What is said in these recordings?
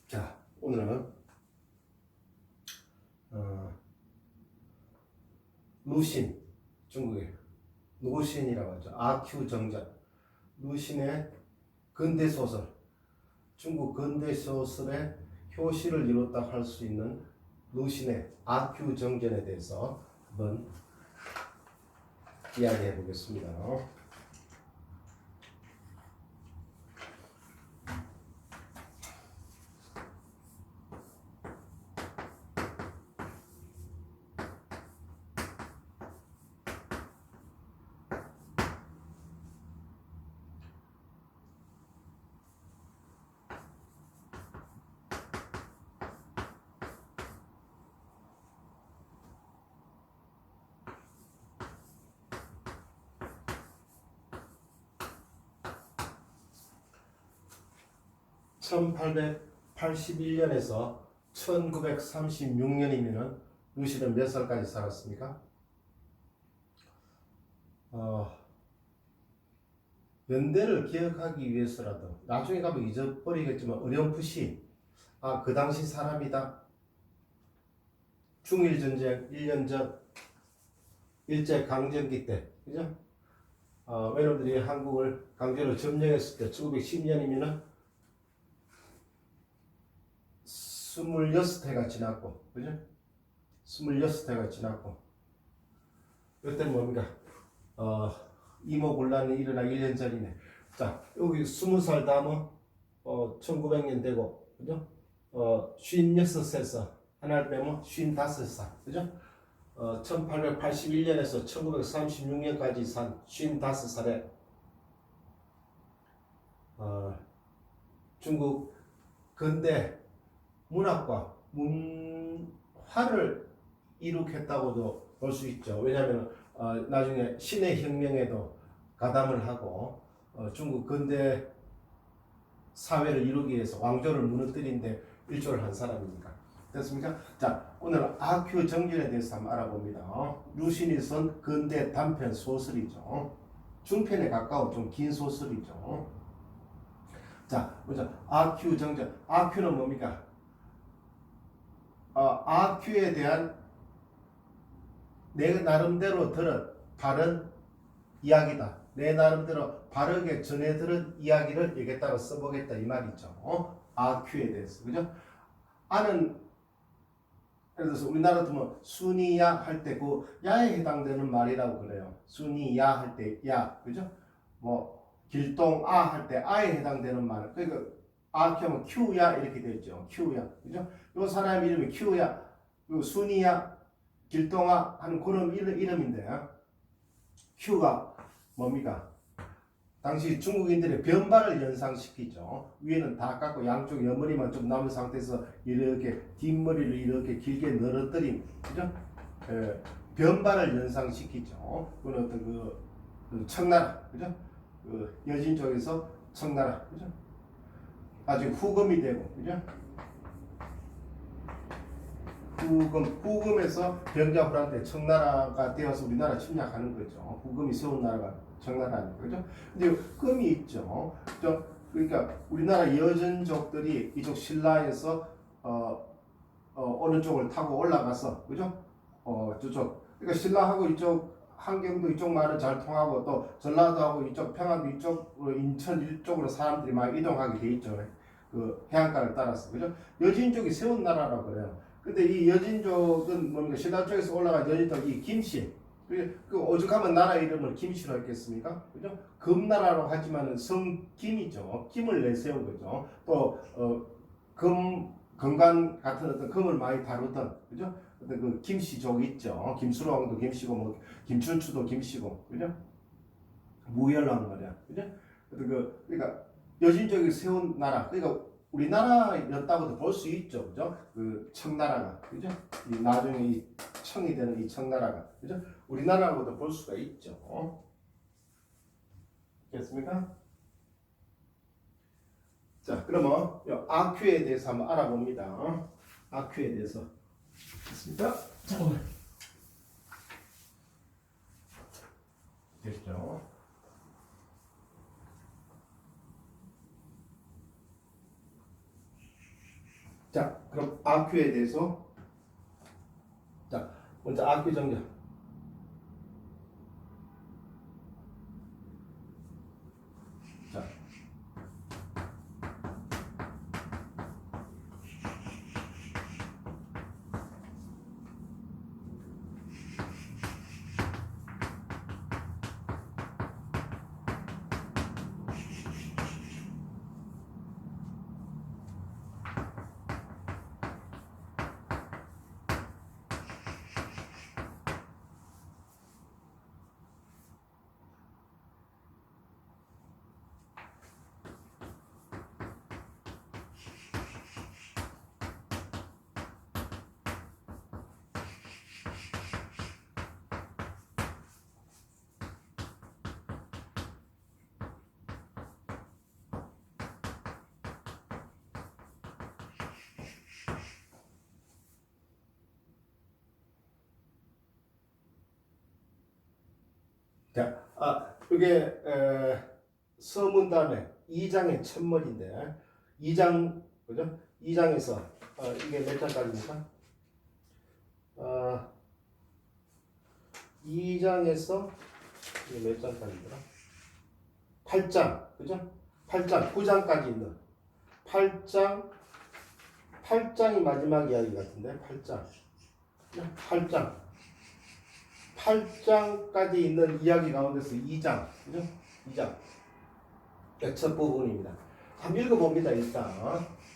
자, 오늘은 루신, 중국의 루신이라고 하죠. 아큐 정전. 루신의 근대 소설, 중국 근대 소설의 효시를 이뤘다 할 수 있는 루신의 아큐 정전에 대해서 한번 이야기해 보겠습니다. 1881년에서 1936년이면 루시는 몇 살까지 살았습니까? 연대를 기억하기 위해서라도 나중에 가면 잊어버리겠지만 어렴풋이 그 당시 사람이다. 중일전쟁 1년 전 일제강점기 때, 그죠? 외놈들이 한국을 강제로 점령했을 때 1910년이면은 26해가 지났고, 그죠? 26해가 지났고, 이때 뭡니까? 이모군란이 일어나기 1년 전이네. 자, 여기 20살 다음은 1900년 되고, 그죠? 56에서 하나를 빼면 55살, 그죠? 1881년에서 1936년까지 산 55살에 중국 근대 문학과 문화를 이룩했다고도 볼 수 있죠. 왜냐하면 나중에 신의 혁명에도 가담을 하고 중국 근대 사회를 이루기 위해서 왕조를 무너뜨린 데 일조를 한 사람이니까. 됐습니까? 자, 오늘 아큐 정전에 대해서 한번 알아봅니다. 루신이 쓴 근대 단편 소설이죠. 중편에 가까운 좀 긴 소설이죠. 자, 먼저 아큐 정전. 아큐는 뭡니까? 아큐에 대한 내 나름대로 들은 바른 이야기다. 내 나름대로 바르게 전해 들은 이야기를 여기다가 써보겠다 이 말이죠. 아큐에 대해서, 그죠? 아는, 예를 들어서 우리나라 같으면 순이야 할 때 그 야에 해당되는 말이라고 그래요. 순이야 할 때 야, 그죠? 뭐 길동아 할 때 아에 해당되는 말. 그러니까 아큐하면 큐야 이렇게 되죠. 큐야, 그죠? 요 사람 이름이 큐야, 요 순이야, 길동아 하는 그런 이름인데, 큐가 뭡니까? 당시 중국인들의 변발을 연상시키죠. 위에는 다 깎고 양쪽 옆머리만 좀 남은 상태에서 이렇게 뒷머리를 이렇게 길게 늘어뜨린, 그죠? 변발을 연상시키죠. 그건 어떤 그 청나라, 그죠? 그 여진 쪽에서 청나라, 그죠? 아주 후금이 되고, 그죠? 후금에서 병자호란때 청나라가 되어서 우리나라 침략하는 거죠. 후금이 세운 나라가 청나라 아닙니까? 그죠? 근데 금이 있죠. 그러니까 우리나라 여전족들이 이쪽 신라에서 어느 쪽을 타고 올라가서, 그죠? 저쪽. 그러니까 신라하고 이쪽 한경도 이쪽 말은 잘 통하고 또 전라도하고 이쪽 평안도 이쪽으로 인천 이쪽으로 사람들이 막 이동하게 돼 있죠. 그 해안가를 따라서, 그죠? 여진족이 세운 나라라고 그래요. 근데 이 여진족은 뭡니까? 신라 쪽에서 올라간 여진족 이 김씨. 그 오죽하면 나라 이름을 김씨로 했겠습니까? 그죠? 금나라로 하지만은 성김이죠. 김을 내세운 거죠. 또 금관 같은 어떤 금을 많이 다루던, 그죠? 어떤 그 김씨족 있죠. 김수로왕도 김씨고 뭐 김춘추도 김씨고, 그죠? 무열왕 말이야, 그죠? 그러니까 여진족이 세운 나라, 그러니까 우리나라였다고도 볼 수 있죠, 그죠? 그 청나라가, 그죠? 이 나중에 이 청이 되는 이 청나라가, 그죠? 우리나라라고도 볼 수가 있죠. 됐습니까? 자, 그러면 아큐에 대해서 한번 알아봅니다. 아큐에 대해서. 됐습니까? 잠깐만. 됐죠? 자, 그럼 아큐에 대해서 자, 먼저 아큐 정렬. 자, 이게 서문 다음에 2장의 첫머리인데 2장 그죠? 2장에서 이게 몇 장까지입니까? 2장에서 이게 몇 장까지더라? 8장 그죠? 8장 9장까지 있는 8장이 마지막 이야기 같은데 8장까지 있는 이야기 가운데서 2장 그죠? 2장 첫 부분입니다. 한번 읽어봅니다. 일단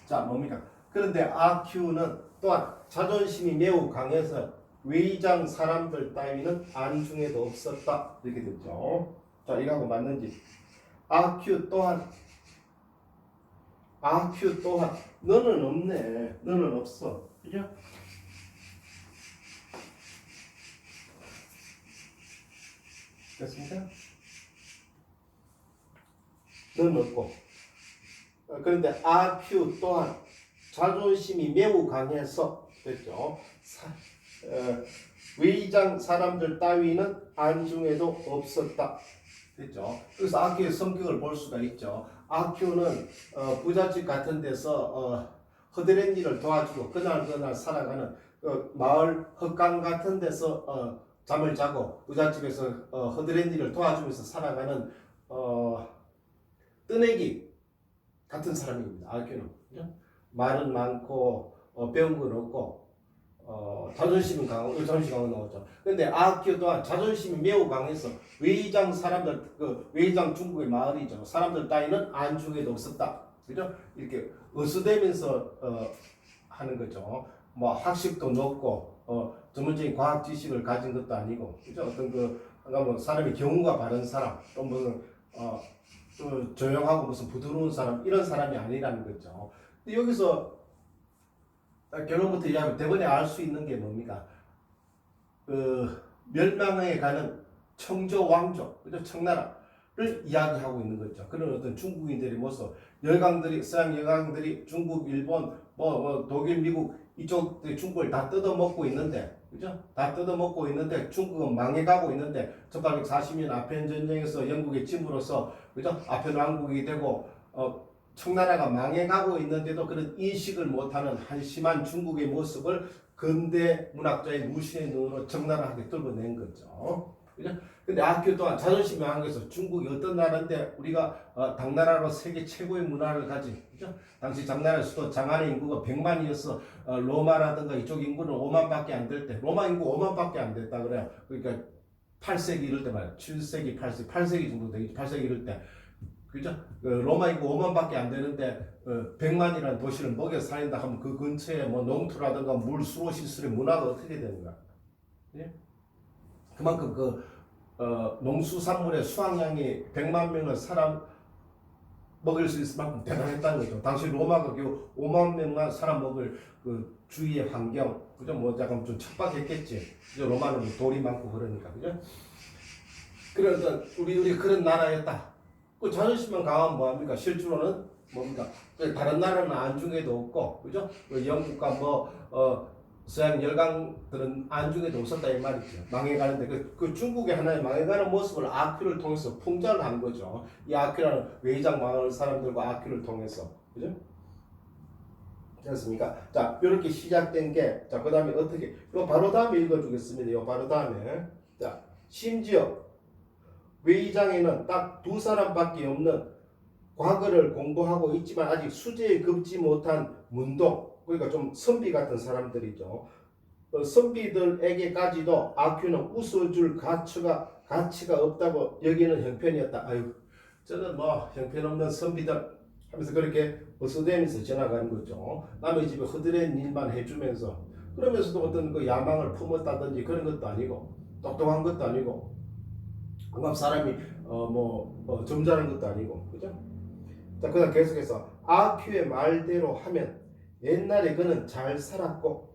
자 뭡니까? 그런데 아큐는 또한 자존심이 매우 강해서 외장 사람들 따위는 안중에도 없었다 이렇게 됐죠. 자 이거하고 맞는지 아큐 또한 너는 없네. 너는 없어. 그죠? 됐습니까? 너는 없고 그런데 아큐 또한 자존심이 매우 강해서 됐죠. 외장 사람들 따위는 안중에도 없었다. 됐죠. 그래서 아큐의 성격을 볼 수가 있죠. 아큐는 부잣집 같은 데서 허드렛 일을 도와주고 그날 살아가는 마을 헛강 같은 데서 잠을 자고 부잣집에서 허드렛 일을 도와주면서 살아가는 뜨내기 같은 사람입니다. 아큐는 그죠? 말은 많고 배운 건 없고 자존심은 강하고 자존심 강하고 나오죠. 그런데 아큐 또한 자존심이 매우 강해서 외장 사람들 외장 중국의 마을이죠. 사람들 따위는 안중에도 없었다. 그죠? 이렇게 어수대면서 하는 거죠. 뭐 학식도 높고 전문적인 과학 지식을 가진 것도 아니고 그죠? 어떤 뭐 사람이 경우가 바른 사람 또 무슨 또 조용하고 무슨 부드러운 사람 이런 사람이 아니라는 거죠. 근데 여기서 결론부터 이야기하면 대번에 알 수 있는 게 뭡니까? 멸망에 가는 청조 왕조, 그죠? 청나라를 이야기하고 있는 거죠. 그런 어떤 중국인들의 모습, 서양 열강들이 중국, 일본, 독일, 미국 이쪽 중국을 다 뜯어먹고 있는데, 그죠? 다 뜯어먹고 있는데 중국은 망해가고 있는데 1840년 아편 전쟁에서 영국의 침으로써 그죠? 아편 왕국이 되고 청나라가 망해가고 있는데도 그런 인식을 못하는 한심한 중국의 모습을 근대 문학자의 무신의 눈으로 적나라하게 드러낸 거죠. 그죠? 근데 아큐 또한 자존심이 강한 것은 중국이 어떤 나라인데 우리가 당나라로 세계 최고의 문화를 가진 그죠? 당시 당나라 수도 장안의 인구가 100만이어서 로마라든가 이쪽 인구는 5만밖에 안 될 때 로마 인구 5만밖에 안 됐다 그래요. 그러니까 8세기 이럴 때 말이야. 7세기, 8세기 정도 되겠지. 8세기 이럴 때 그죠? 로마 인구 5만밖에 안 되는데 100만이라는 도시를 먹여 살린다 하면 그 근처에 뭐 농토라든가 물 수로 시설의 문화가 어떻게 되는가? 예? 그만큼 농수산물의 수확량이 100만 명을 사람 먹일 수 있을 만큼 대단했다는 거죠. 당시 로마가 겨우 5만 명만 사람 먹을 그 주위의 환경, 그죠? 뭐 약간 좀 척박했겠지. 그죠? 로마는 뭐 돌이 많고 그러니까, 그죠? 그래서 우리 그런 나라였다. 그 자존심만 강하면 뭐합니까? 실제로는 뭡니까? 다른 나라는 안중에도 없고, 그죠? 영국과 서양 열강들은 안중에도 없었다 이 말이죠. 망해가는데 그 중국의 하나의 망해가는 모습을 아큐를 통해서 풍자를 한 거죠. 이 아큐라는 외장 마을 사람들과 아큐를 통해서, 그죠? 됐습니까? 자, 이렇게 시작된 게, 자, 그 다음에 어떻게, 요 바로 다음에 읽어주겠습니다. 요 바로 다음에. 자, 심지어 외의장에는 딱 두 사람밖에 없는 과거를 공부하고 있지만 아직 수재에 긋지 못한 문동, 그러니까 좀 선비 같은 사람들이죠. 선비들에게까지도 아큐는 웃어줄 가치가 없다고 여기는 형편이었다. 아유, 저는 뭐 형편없는 선비들 하면서 그렇게 어수대면서 지나가는 거죠. 남의 집에 허드렛 일만 해주면서, 그러면서도 어떤 그 야망을 품었다든지 그런 것도 아니고 똑똑한 것도 아니고 뭔가 사람이 점잖은 것도 아니고, 그죠? 자, 그다음 계속해서 아큐의 말대로 하면 옛날에 그는 잘 살았고,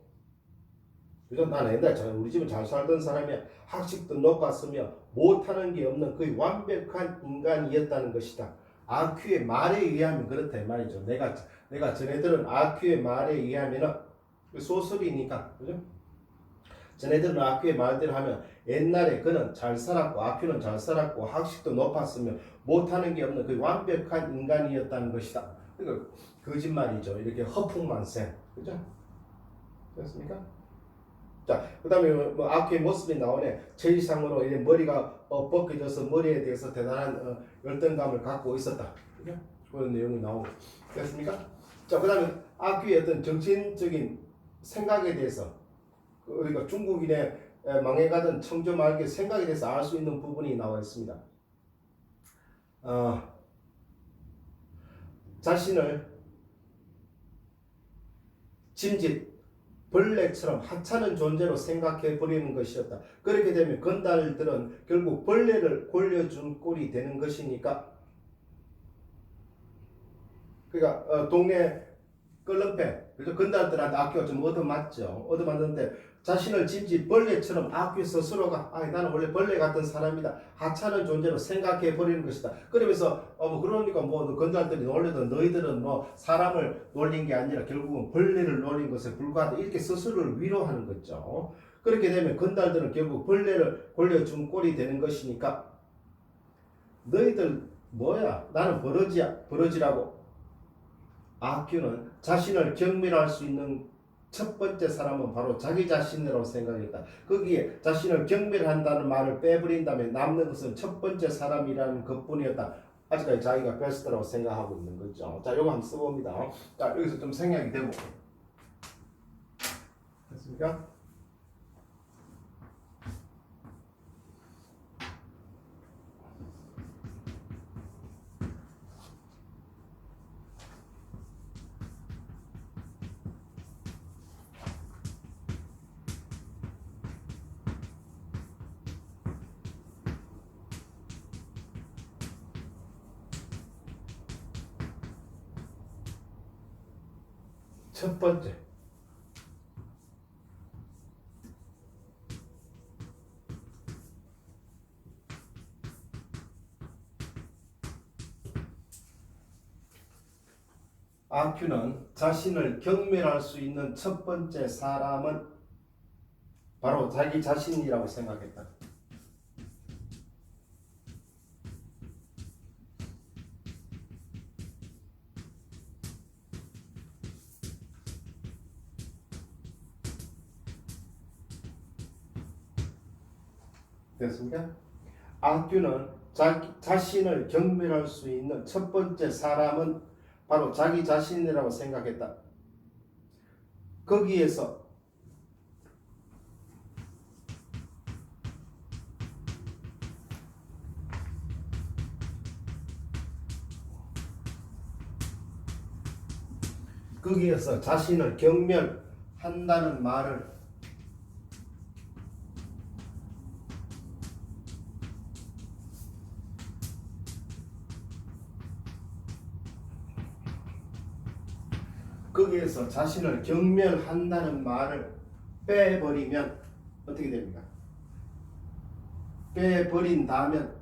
그죠? 난 옛날에 우리 집은 잘 살던 사람이야. 학식도 높았으며 못하는 게 없는 거의 완벽한 인간이었다는 것이다. 아큐의 말에 의하면 그렇다 이 말이죠. 내가 전해들은 아큐의 말에 의하면은 소설이니까, 그죠? 전해들은 아큐의 말대로 하면 옛날에 그는 잘 살았고, 아큐는 잘 살았고 학식도 높았으며 못하는 게 없는 거의 완벽한 인간이었다는 것이다. 그러니까 거짓말이죠. 이렇게 허풍만생, 그죠? 됐습니까? 자, 그 다음에 아큐의 모습이 나오네. 체이상으로 이제 머리가 벗겨져서 머리에 대해서 대단한 열등감을 갖고 있었다. 그죠? 그런 내용이 나오고. 됐습니까? 자, 그 다음에 아큐의 어떤 정신적인 생각에 대해서, 우리가 중국인의 망해가던 청조 말기 생각에 대해서 알 수 있는 부분이 나와 있습니다. 자신을 짐짓 벌레처럼 하찮은 존재로 생각해 버리는 것이었다. 그렇게 되면 건달들은 결국 벌레를 골려준 꼴이 되는 것이니까, 그러니까 동네 끌렁패, 그래서 건달들한테 아큐가 좀 얻어맞죠. 얻어맞는데 자신을 짐짓 벌레처럼 아큐 스스로가 나는 원래 벌레 같은 사람이다, 하찮은 존재로 생각해 버리는 것이다. 그러면서 그러니까 건달들이 놀래도 너희들은 사람을 놀린 게 아니라 결국은 벌레를 놀린 것에 불과하다, 이렇게 스스로를 위로하는 거죠. 그렇게 되면 건달들은 결국 벌레를 골려준 꼴이 되는 것이니까, 너희들 뭐야, 나는 버러지라고. 아큐는 자신을 경멸할 수 있는 첫 번째 사람은 바로 자기 자신이라고 생각했다. 거기에 자신을 경멸한다는 말을 빼버린다면 남는 것은 첫 번째 사람이라는 것뿐이었다. 아직까지 자기가 베스트라고 생각하고 있는 거죠. 자, 요거 한번 써봅니다. 자, 여기서 좀 생략이 되고. 됐습니까? 첫 번째, 아큐는 자신을 경멸할 수 있는 첫 번째 사람은 바로 자기 자신이라고 생각했다. 됐습니까? 아큐는 자신을 경멸할 수 있는 첫 번째 사람은 바로 자기 자신이라고 생각했다. 거기에서 자신을 경멸한다는 말을 거기에서 자신을 경멸한다는 말을 빼버리면 어떻게 됩니까? 빼버린다면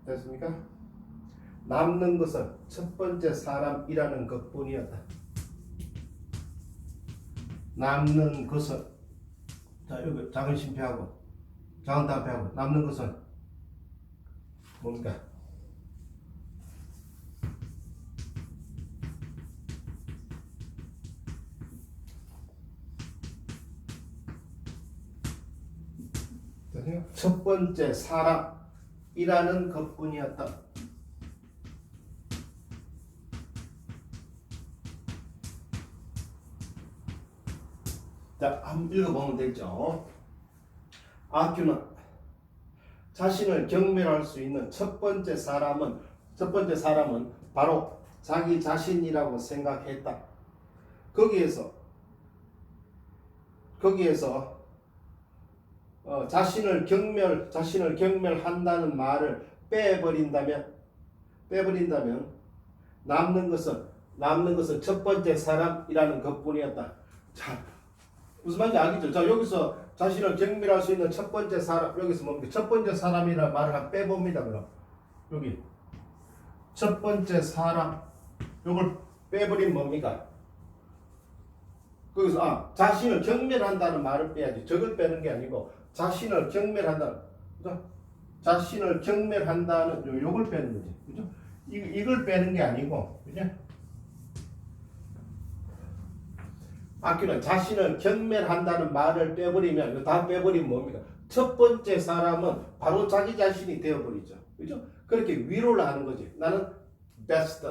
됐습니까? 남는 것은 첫 번째 사람이라는 것뿐이었다. 남는 것은, 자, 여기 작은 심표하고 작은 단표하고, 남는 것은 뭡니까? 첫 번째 사람이라는 것뿐이었다. 자, 한번 읽어보면 되죠. 아큐는 자신을 경멸할 수 있는 첫 번째 사람은 바로 자기 자신이라고 생각했다. 거기에서 자신을 경멸한다는 말을 빼버린다면 남는 것은 첫 번째 사람이라는 것뿐이었다. 자, 무슨 말인지 알겠죠? 자, 여기서 자신을 경멸할 수 있는 첫 번째 사람, 여기서 뭡니까? 첫 번째 사람이라는 말을 한 빼봅니다. 그럼 여기 첫 번째 사람, 요걸 빼버리면 뭡니까? 거기서 자신을 경멸한다는 말을 빼야지. 저걸 빼는 게 아니고 자신을 경멸한다. 그죠? 자신을 경멸한다는 요걸 빼는 거지. 그죠? 이걸 빼는 게 아니고, 그죠? 아큐는 자신을 경멸한다는 말을 빼버리면, 이거 다 빼버리면 뭡니까? 첫 번째 사람은 바로 자기 자신이 되어버리죠. 그죠? 그렇게 위로를 하는 거지. 나는 best,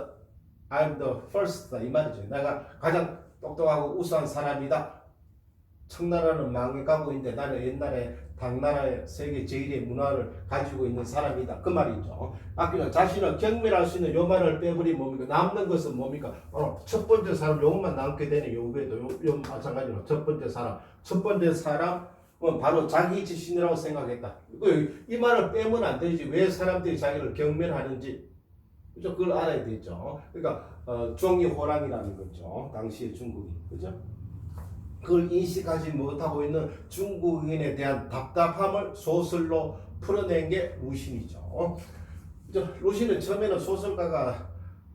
I'm the first 이 말이죠. 내가 가장 똑똑하고 우수한 사람이다. 청나라는 망해가고 있는데 나는 옛날에 당나라의 세계 제일의 문화를 가지고 있는 사람이다. 그 말이죠. 아끼는 자신을 경멸할 수 있는 요 말을 빼버리면 뭡니까? 남는 것은 뭡니까? 첫 번째 사람 요것만 남게 되네. 요거에도 요 마찬가지로 첫 번째 사람은 바로 자기 자신이라고 생각했다. 이 말을 빼면 안 되지. 왜 사람들이 자기를 경멸하는지 그걸 알아야 되죠. 그러니까 종이호랑이라는 거죠. 당시의 중국이. 그죠? 그걸 인식하지 못하고 있는 중국인에 대한 답답함을 소설로 풀어낸 게 루신이죠. 루신은 처음에는 소설가가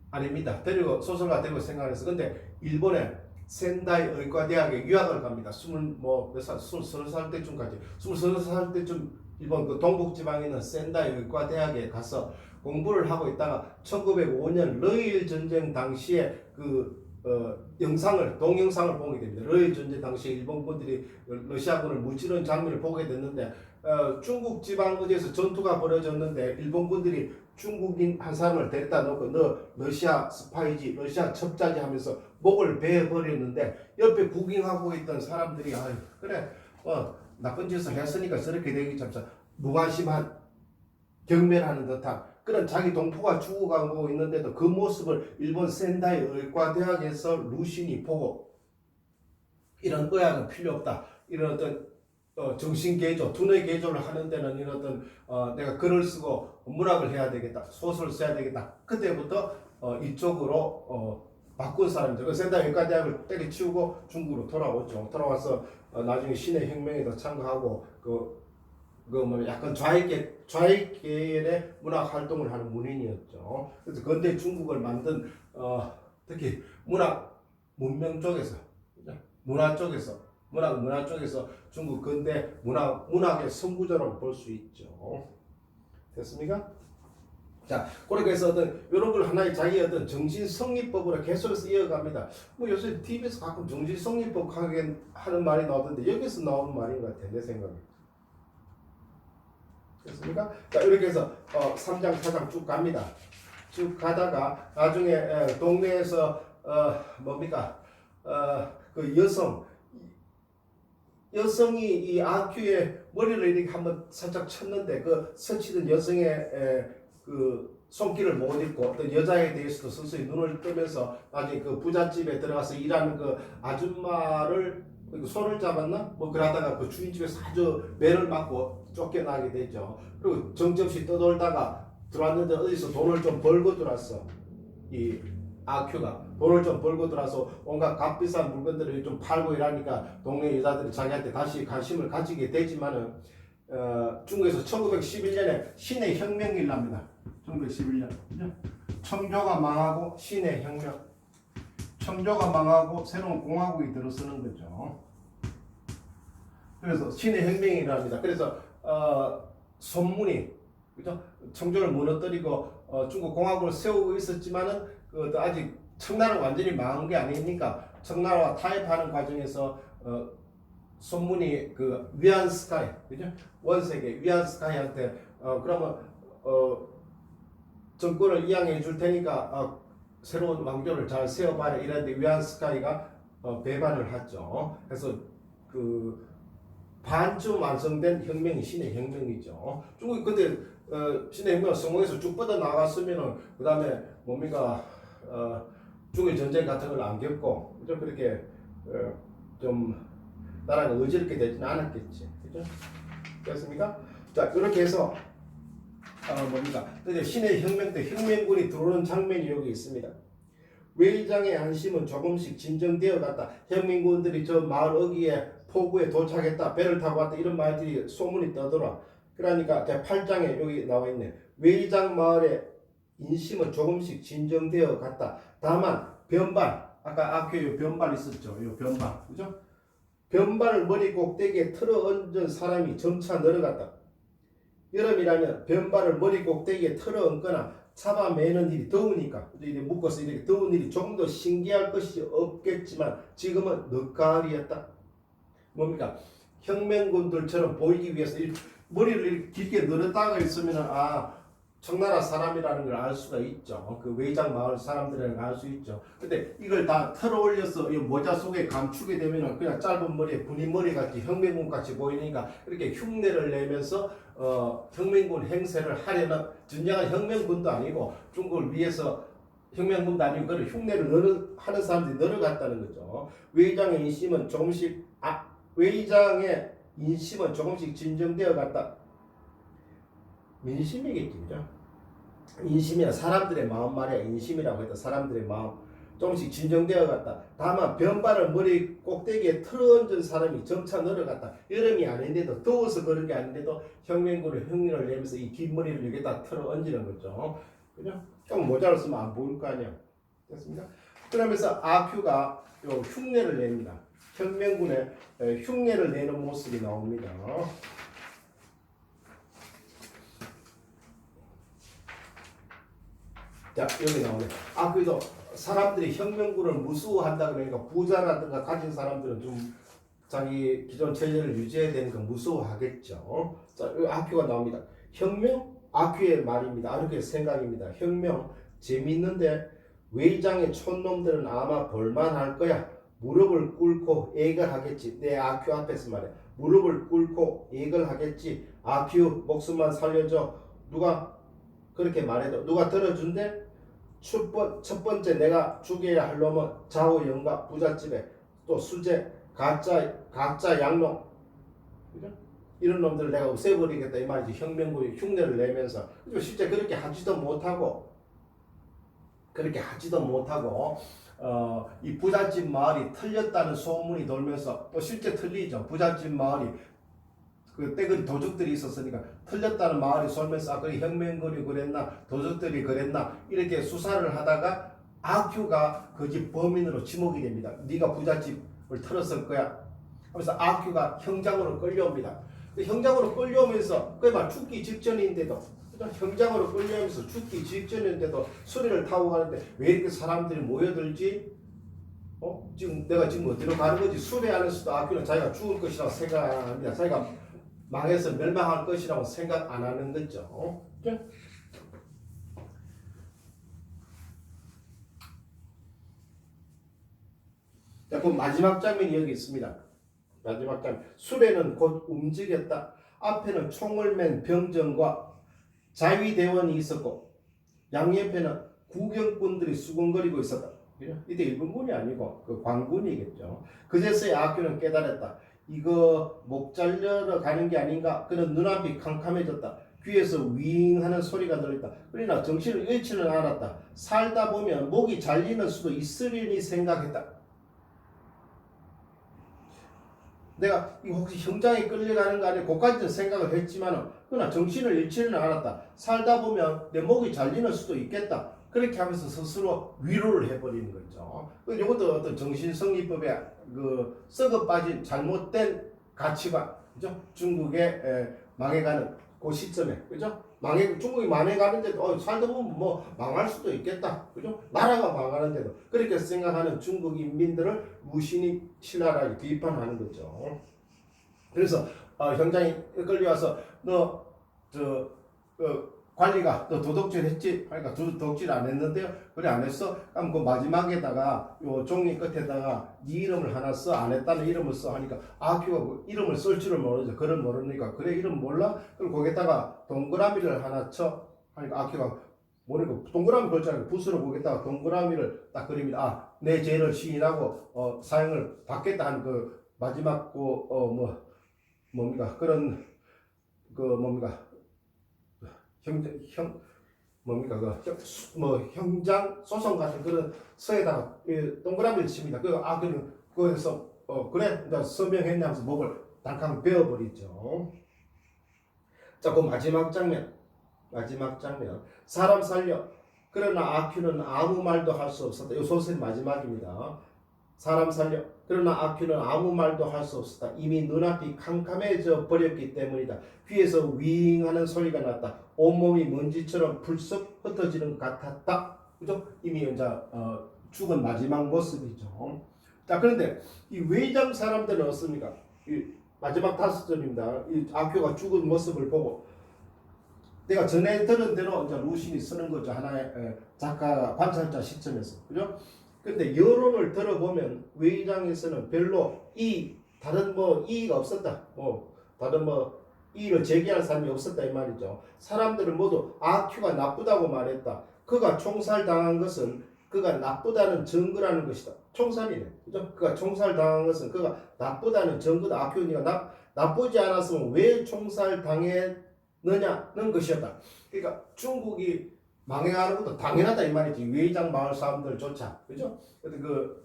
아닙니다. 소설가 되고 생각해서 근데 일본의 센다이 의과대학에 유학을 갑니다. 23살 때쯤까지 23살 때쯤 일본 그 동북지방에 있는 센다이 의과대학에 가서 공부를 하고 있다가 1905년 러일 전쟁 당시에 동영상을 보게 됩니다. 러일 전쟁 당시에 일본 군들이 러시아군을 무찌르는 장면을 보게 됐는데 중국 지방 어디에서 전투가 벌어졌는데 일본 군들이 중국인 한 사람을 데려다 놓고 너 러시아 스파이지, 러시아 첩자지 하면서 목을 베어버렸는데 옆에 구경하고 있던 사람들이 그래 나쁜 짓을 했으니까 저렇게 되겠지 하면서 무관심한 경멸하는 듯한 그런 자기 동포가 죽어가고 있는데도 그 모습을 일본 센다이 의과대학에서 루신이 보고 이런 의학은 필요 없다. 이런 어떤 정신개조, 두뇌개조를 하는 데는 이런 어떤 내가 글을 쓰고 문학을 해야 되겠다. 소설을 써야 되겠다. 그때부터 이쪽으로 바꾼 사람이죠. 센다이 의과대학을 때려치우고 중국으로 돌아왔죠. 돌아와서 나중에 신의 혁명에도 참가하고 약간 좌익계열의 문학 활동을 하는 문인이었죠. 그래서 근대 중국을 만든 특히 문명 쪽에서 문화 쪽에서 중국 근대 문학의 선구자라고 볼 수 있죠. 됐습니까? 자, 그렇게 해서 이런 걸 하나의 자기 정신성리법으로 계속해서 이어갑니다. 요새 TV에서 가끔 정신성리법 하는 말이 나오던데 여기서 나오는 말인 것 같아 내 생각에. 됐습니까? 자, 이렇게 해서 3장 4장 쭉 갑니다. 쭉 가다가 나중에 동네에서 그 여성이 이 아큐의 머리를 이렇게 한번 살짝 쳤는데 그 스치던 여성의 그 손길을 못 잊고 어떤 여자에 대해서도 서서히 눈을 뜨면서 나중에 그 부잣집에 들어가서 일하는 그 아줌마를 손을 잡았나? 그러다가 그 주인집에서 아주 매를 맞고 쫓겨나게 되죠. 그리고 정적없이 떠돌다가 들어왔는데 어디서 돈을 좀 벌고 들어왔어. 이 아큐가 돈을 좀 벌고 들어와서 온갖 값비싼 물건들을 좀 팔고 이러니까 동네 여자들이 자기한테 다시 관심을 가지게 되지만은 중국에서 1911년에 신의 혁명이 일어납니다. 1911년. 청조가 망하고 신의 혁명. 청조가 망하고 새로운 공화국이 들어서는 거죠. 그래서 신의 혁명이 일어납니다. 그래서 소문이 그죠? 청조를 무너뜨리고 중국 공화국을 세우고 있었지만은 아직 청나라가 완전히 망한 게 아니니까 청나라와 타협하는 과정에서 손문이 그 위안스카이, 그죠? 원색의 위안스카이한테 그러면 정권을 이양해 줄 테니까 새로운 왕조를 잘 세워봐라 이랬는데 위안스카이가 배반을 하죠. 그래서 그 반쯤 완성된 혁명이 신의 혁명이죠. 중국이 근데 신의 혁명 성공해서 쭉 뻗어 나갔으면은 그 다음에 뭡니까 중일 전쟁 같은 걸 안 겪고 그죠? 그렇게 좀 나라가 어지럽게 되지는 않았겠지, 그죠? 됐습니까? 자 이렇게 해서 뭡니까 이제 신의 혁명 때 혁명군이 들어오는 장면이 여기 있습니다. 외장의 안심은 조금씩 진정되어 갔다. 혁명군들이 저 마을 어귀에 포구에 도착했다. 배를 타고 왔다. 이런 말들이 소문이 떠돌아. 그러니까 제 8장에 여기 나와 있네. 외장 마을의 인심은 조금씩 진정되어 갔다. 다만 변발, 아까 아큐에 변발 있었죠. 이 변발, 그죠? 변발을 머리 꼭대기에 틀어 얹은 사람이 점차 늘어갔다. 여름이라면 변발을 머리 꼭대기에 틀어 얹거나 잡아매는 일이 더우니까 이렇게 묶어서 이렇게 더운 일이 조금 더 신기할 것이 없겠지만 지금은 늦가을이었다. 뭡니까? 혁명군들처럼 보이기 위해서 머리를 이렇게 길게 늘었다가 있으면 청나라 사람이라는 걸 알 수가 있죠. 그 외장 마을 사람들이라는 걸 알 수 있죠. 근데 이걸 다 털어 올려서 이 모자 속에 감추게 되면 그냥 짧은 머리에 군인 머리 같이 혁명군 같이 보이니까 이렇게 흉내를 내면서 혁명군 행세를 하려는 진정한 혁명군도 아니고 중국을 위해서 혁명군도 아니고 그런 흉내를 하는 사람들이 늘어갔다는 거죠. 외장의 인심은 조금씩 진정되어 갔다. 민심이겠지, 그죠? 인심이야 사람들의 마음 말이야. 인심이라고 했다. 사람들의 마음 조금씩 진정되어 갔다. 다만 변발을 머리 꼭대기에 틀어얹은 사람이 점차 늘어갔다. 여름이 아닌데도 더워서 그런 게 아닌데도 혁명군을 흉내를 내면서 이 긴 머리를 여기다 틀어얹는 거죠. 그죠? 좀 모자를 쓰면 안 보일 거 아니야. 됐습니까? 그러면서 아큐가 요 흉내를 냅니다. 혁명군의 흉내를 내는 모습이 나옵니다. 자 여기 나오네. 그래서 사람들이 혁명군을 무서워한다 그러니까 부자라든가 가진 사람들은 좀 자기 기존 체제를 유지해야 되는 거 무서워하겠죠. 자 여기 아큐가 나옵니다. 혁명 아큐의 말입니다. 아큐의 생각입니다. 혁명 재밌는데 외장의 촌놈들은 아마 볼만할 거야. 무릎을 꿇고 애걸하겠지. 내 아큐 앞에서 말해. 무릎을 꿇고 애걸하겠지. 아큐 목숨만 살려줘. 누가 그렇게 말해도 누가 들어준대? 첫 번째 내가 죽여야 할 놈은 좌우 영가 부잣집에 또 수재 가짜 양놈, 그죠? 이런 놈들을 내가 없애버리겠다 이 말이지. 혁명군이 흉내를 내면서 실제 그렇게 하지도 못하고 이 부잣집 마을이 틀렸다는 소문이 돌면서 또 실제 틀리죠. 부잣집 마을이 그 떼거리 도적들이 있었으니까 틀렸다는 마을이 쏠면서 그래 혁명군이 그랬나 도적들이 그랬나 이렇게 수사를 하다가 아큐가 그 집 범인으로 지목이 됩니다. 네가 부잣집을 틀었을 거야. 그래서 아큐가 형장으로 끌려옵니다. 형장으로 끌려오면서 그말 죽기 직전인데도 형장으로 끌려오면서 죽기 직전인데도 수레를 타고 가는데 왜 이렇게 사람들이 모여들지? 지금 내가 어디로 가는 거지? 수레 안에서도 아큐는 자기가 죽을 것이라고 생각 안 합니다. 자기가 망해서 멸망할 것이라고 생각 안 하는 거죠. 자, 그럼 마지막 장면이 여기 있습니다. 마지막 장면. 수레는 곧 움직였다. 앞에는 총을 맨 병정과 자위대원이 있었고 양옆에는 구경꾼들이 수군거리고 있었다. 이때 일본군이 아니고 그 관군이겠죠. 그제서야 아큐는 깨달았다. 이거 목 잘려러 가는 게 아닌가. 그는 눈앞이 캄캄해졌다. 귀에서 윙 하는 소리가 들렸다. 그러나 정신을 잃지는 않았다. 살다 보면 목이 잘리는 수도 있으리니 생각했다. 내가 이거 혹시 형장에 끌려가는 거 아니야? 그까지는 생각을 했지만 그러나 정신을 잃지는 않았다. 살다 보면 내 목이 잘리는 수도 있겠다. 그렇게 하면서 스스로 위로를 해버리는 거죠. 이것도 어떤 정신성리법의 썩어 빠진 잘못된 가치관, 그죠? 중국의 망해가는 그 시점에, 그죠? 중국이 망해가는데도, 살다 보면 뭐 망할 수도 있겠다, 그죠? 나라가 망하는데도. 그렇게 생각하는 중국 인민들을 무신이 신랄하게 비판하는 거죠. 그래서, 현장에 끌려와서, 관리가 너 도둑질 했지? 그러니까 도둑질 안 했는데요. 그래 안 했어? 그럼 그 마지막에다가 요 종이 끝에다가 네 이름을 하나 써. 안 했다는 이름을 써 하니까 아큐가 그 이름을 쓸 줄을 모르죠. 그걸 모르니까 그래 이름 몰라? 그럼 거기다가 동그라미를 하나 쳐. 하니까 아큐가 모르고 동그라미 걸잖아요. 붓으로 거기다가 동그라미를 딱 그립니다. 내 죄를 시인하고 사형을 받겠다 하는 그 마지막 뭡니까 그런 뭡니까 형장 소송 같은 그런 서에다가 동그라미를 칩니다. 그래서 그래 이제 서명했냐면서 목을 당장 베어버리죠. 자, 그 마지막 장면. 사람 살려. 그러나 아큐는 아무 말도 할 수 없었다. 이 소설의 마지막입니다. 사람 살려. 그러나 아큐는 아무 말도 할 수 없었다. 이미 눈앞이 캄캄해져 버렸기 때문이다. 귀에서 윙 하는 소리가 났다. 온몸이 먼지처럼 불쑥 흩어지는 것 같았다. 그죠? 이미 이제 죽은 마지막 모습이죠. 자, 그런데 이 외장 사람들은 어떻습니까? 이 마지막 5절입니다. 이 아큐가 죽은 모습을 보고 내가 전에 들은 대로 이제 루신이 쓰는 거죠. 하나의 작가 관찰자 시점에서. 그죠? 근데 여론을 들어보면 외장에서는 별로 다른 이의가 없었다. 다른 이의를 제기할 사람이 없었다 이 말이죠. 사람들은 모두 아큐가 나쁘다고 말했다. 그가 총살당한 것은 그가 나쁘다는 증거라는 것이다. 총살이네. 그죠? 그가 총살당한 것은 그가 나쁘다는 증거다. 아큐가 나쁘지 않았으면 왜 총살당했느냐는 것이었다. 그러니까 중국이 망해가는 것도 당연하다 이 말이지. 외장 마을 사람들조차. 그죠?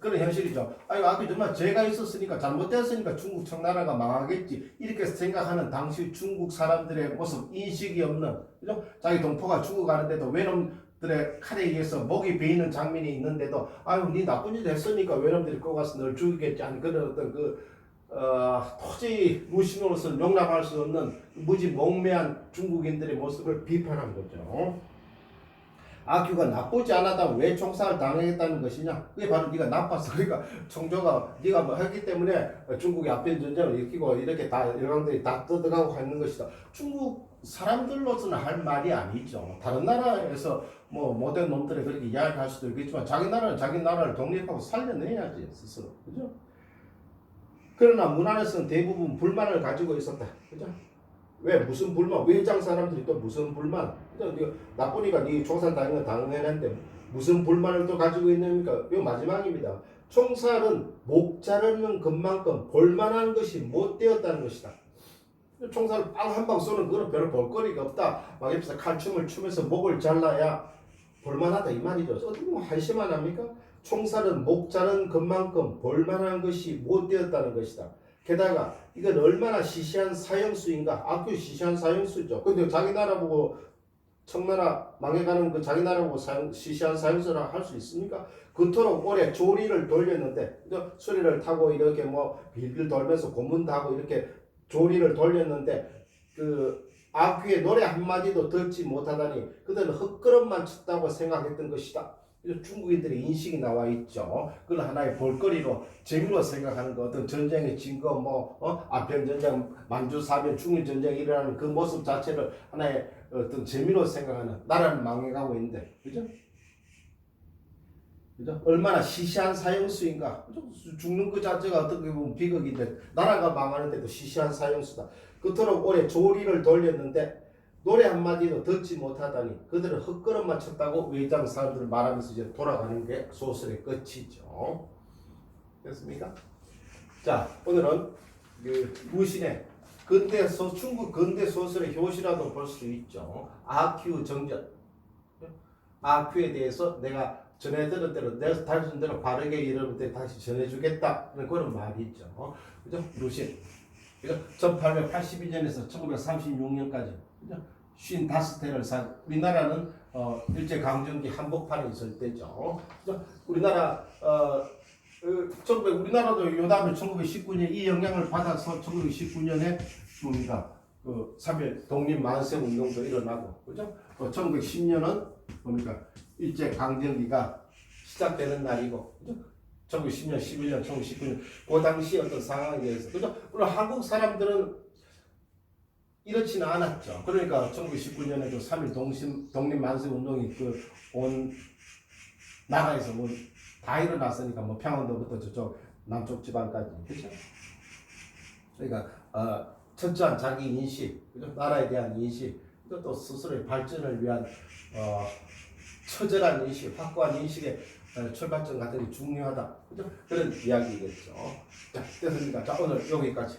그런 현실이죠. 아주 정말 죄가 있었으니까 잘못되었으니까 중국 청나라가 망하겠지. 이렇게 생각하는 당시 중국 사람들의 모습, 인식이 없는, 그죠? 자기 동포가 죽어가는데도 외놈들의 칼에 의해서 목이 베이는 장면이 있는데도 네 나쁜 짓 했으니까 외놈들이 꼬가서 널 죽이겠지 하는 그런 어떤 도저히 무신으로서는 용납할 수 없는 무지 몽매한 중국인들의 모습을 비판한 거죠. 아큐가 나쁘지 않았다면 왜 총살을 당했다는 것이냐? 그게 바로 네가 나빴어. 그러니까 청조가 네가 했기 때문에 중국이 아편 전쟁을 일으키고 이렇게 다 일강들이 다 뜯어가고 있는 것이다. 중국 사람들로서는 할 말이 아니죠. 다른 나라에서 못된 놈들이 그렇게 이야기할 수도 있겠지만 자기 나라는 자기 나라를 독립하고 살려내야지 스스로. 그죠? 그러나 문 안에서는 대부분 불만을 가지고 있었다. 그죠? 왜 무슨 불만? 외장 사람들이 또 무슨 불만? 나쁘니까 네 총살 당한 건 당연한데 무슨 불만을 또 가지고 있습니까? 이 마지막입니다. 총살은 목 자르는 것만큼 볼만한 것이 못 되었다는 것이다. 총살을 빵 한 방 쏘는 그런 별로 볼거리가 없다. 막 옆에서 칼춤을 추면서 목을 잘라야 볼만하다 이 말이죠. 어떻게 보면 한심한 합니까? 총살은 목 자르는 것만큼 볼만한 것이 못 되었다는 것이다. 게다가 이건 얼마나 시시한 사형수인가. 아큐 시시한 사형수죠. 근데 자기 나라 보고 청나라 망해가는 그 자기 나라 보고 시시한 사형수라 할 수 있습니까? 그토록 오래 조리를 돌렸는데 수리를 타고 이렇게 빌빌 돌면서 고문도 하고 이렇게 조리를 돌렸는데 아큐의 노래 한마디도 듣지 못하다니 그들은 헛걸음만 쳤다고 생각했던 것이다. 중국인들의 인식이 나와 있죠. 그건 하나의 볼거리로 재미로 생각하는 거. 어떤 전쟁의 증거, 아편 전쟁, 만주 사변, 중일 전쟁이 일어나는 그 모습 자체를 하나의 어떤 재미로 생각하는 나라는 망해가고 있는데, 그죠? 얼마나 시시한 사형수인가. 그죠? 죽는 그 자체가 어떻게 보면 비극인데 나라가 망하는데도 시시한 사형수다. 그토록 오래 조리를 돌렸는데 노래 한마디도 듣지 못하다니 그들은 헛걸음만 쳤다고 외장 사람들을 말하면서 이제 돌아가는 게 소설의 끝이죠. 됐습니까? 자, 오늘은 무신의 중국 근대 소설의 효시라도 볼 수 있죠. 아큐 정전. 아큐에 대해서 내가 전에 들은 대로 내가 다른 대로 바르게 여러분들 다시 전해주겠다 그런 말이 있죠. 그죠? 루신. 1882년에서 1936년까지. 그죠? 55회를 우리나라는 일제강점기 한복판에 있을 때죠. 우리나라도 요 다음에 1919년 이 영향을 받아서 1919년에 뭡니까? 그 3.1 독립 만세 운동도 일어나고, 그죠? 또 1910년은 뭡니까? 일제 강점기가 시작되는 날이고, 그죠? 1910년, 11년, 1919년 그 당시 어떤 상황에 대해서, 그죠? 물론 한국 사람들은 이렇지는 않았죠. 그러니까 1919년에도 3.1 독립 만세 운동이 그 온 나라에서 뭐 다 일어났으니까 뭐 평안도부터 저쪽 남쪽 지방까지, 그죠? 그러니까 철저한 자기 인식, 그죠? 나라에 대한 인식, 또 스스로의 발전을 위한 처절한 인식, 확고한 인식의 출발점 같은 게 중요하다, 그죠? 그런 이야기겠죠. 자, 됐습니까? 자, 오늘 여기까지.